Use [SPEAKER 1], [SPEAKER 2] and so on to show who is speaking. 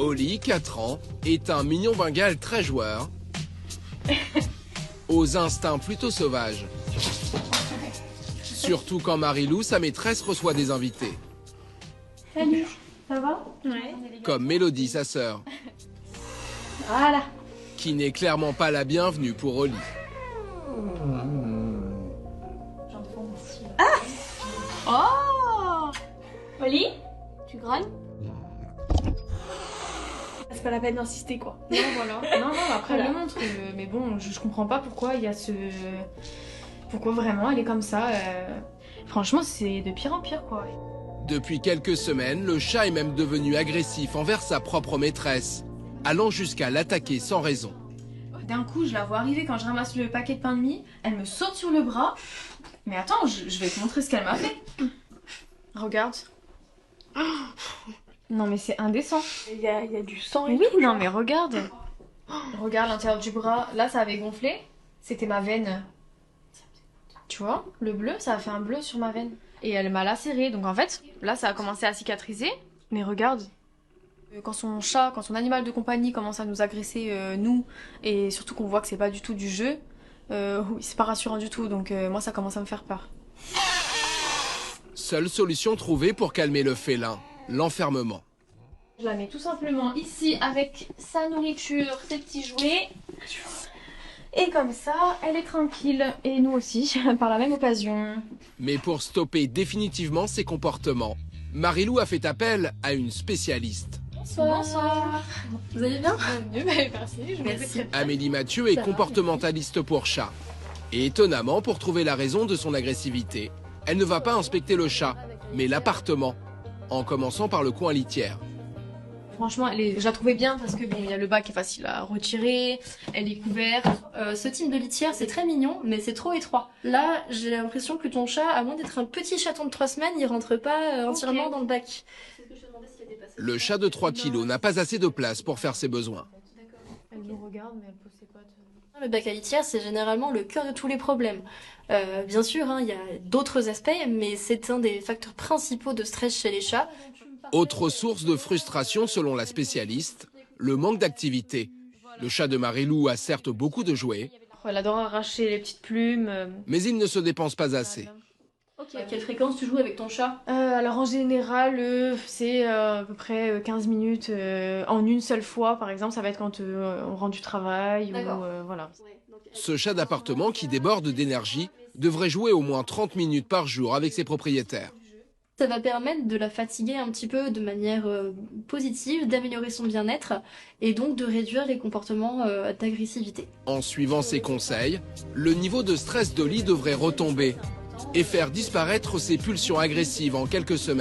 [SPEAKER 1] Oli, 4 ans, est un mignon bengale très joueur, aux instincts plutôt sauvages. Surtout quand Marilou, sa maîtresse, reçoit des invités.
[SPEAKER 2] Salut, ça va? Ouais.
[SPEAKER 1] Comme Mélodie, sa sœur,
[SPEAKER 2] Voilà.
[SPEAKER 1] qui n'est clairement pas la bienvenue pour Oli.
[SPEAKER 2] Oh Oli, tu grognes? C'est pas la peine d'insister, quoi.
[SPEAKER 3] Non, voilà. Non, après elle le montre. Mais bon, je comprends pas pourquoi il y a ce... Pourquoi vraiment elle est comme ça. Franchement, c'est de pire en pire, quoi.
[SPEAKER 1] Depuis quelques semaines, le chat est même devenu agressif envers sa propre maîtresse, allant jusqu'à l'attaquer sans raison.
[SPEAKER 3] D'un coup, je la vois arriver quand je ramasse le paquet de pain de mie. Elle me saute sur le bras. Mais attends, je vais te montrer ce qu'elle m'a fait. Regarde. Non mais c'est indécent.
[SPEAKER 2] Il y a du sang et
[SPEAKER 3] Oui,
[SPEAKER 2] tout.
[SPEAKER 3] non mais regarde. Regarde l'intérieur du bras. Là, ça avait gonflé. C'était ma veine. Tu vois, le bleu, ça a fait un bleu sur ma veine. Et elle m'a lacéré. Donc en fait, là, ça a commencé à cicatriser. Mais regarde. Quand son animal de compagnie commence à nous agresser, nous, et surtout qu'on voit que c'est pas du tout du jeu, oui, c'est pas rassurant du tout. Donc moi, ça commence à me faire peur.
[SPEAKER 1] Seule solution trouvée pour calmer le félin, l'enfermement.
[SPEAKER 3] Je la mets tout simplement ici avec sa nourriture, ses petits jouets. Et comme ça, elle est tranquille. Et nous aussi, par la même occasion.
[SPEAKER 1] Mais pour stopper définitivement ces comportements, Marilou a fait appel à une spécialiste.
[SPEAKER 3] Bonsoir.
[SPEAKER 2] Vous allez bien?
[SPEAKER 3] Bienvenue, merci.
[SPEAKER 2] Merci.
[SPEAKER 1] Amélie Mathieu est comportementaliste pour chat. Et étonnamment, pour trouver la raison de son agressivité, elle ne va pas inspecter le chat, mais l'appartement, en commençant par le coin litière.
[SPEAKER 3] Franchement, je la trouvais bien parce que bon, il y a le bas qui est facile à retirer, elle est couverte.
[SPEAKER 4] Ce type de litière, c'est très mignon, mais c'est trop étroit. Là, j'ai l'impression que ton chat, à moins d'être un petit chaton de 3 semaines, il rentre pas entièrement dans le bac.
[SPEAKER 1] Le chat de 3 kilos n'a pas assez de place pour faire ses besoins.
[SPEAKER 3] Elle nous regarde, mais elle pose ses pattes.
[SPEAKER 4] Le bac à litière, c'est généralement le cœur de tous les problèmes. Bien sûr, il y a d'autres aspects, mais c'est un des facteurs principaux de stress chez les chats.
[SPEAKER 1] Autre source de frustration selon la spécialiste, le manque d'activité. Le chat de Marilou a certes beaucoup de jouets,
[SPEAKER 3] Elle adore arracher les petites plumes.
[SPEAKER 1] mais il ne se dépense pas assez.
[SPEAKER 4] Ok, à quelle fréquence tu joues avec ton chat?
[SPEAKER 3] Alors en général, c'est à peu près 15 minutes en une seule fois. Par exemple, ça va être quand on rentre du travail ou voilà.
[SPEAKER 1] Ce chat d'appartement qui déborde d'énergie devrait jouer au moins 30 minutes par jour avec ses propriétaires.
[SPEAKER 4] Ça va permettre de la fatiguer un petit peu de manière positive, d'améliorer son bien-être et donc de réduire les comportements d'agressivité.
[SPEAKER 1] En suivant ses conseils, le niveau de stress d'Oli devrait retomber et faire disparaître ses pulsions agressives en quelques semaines.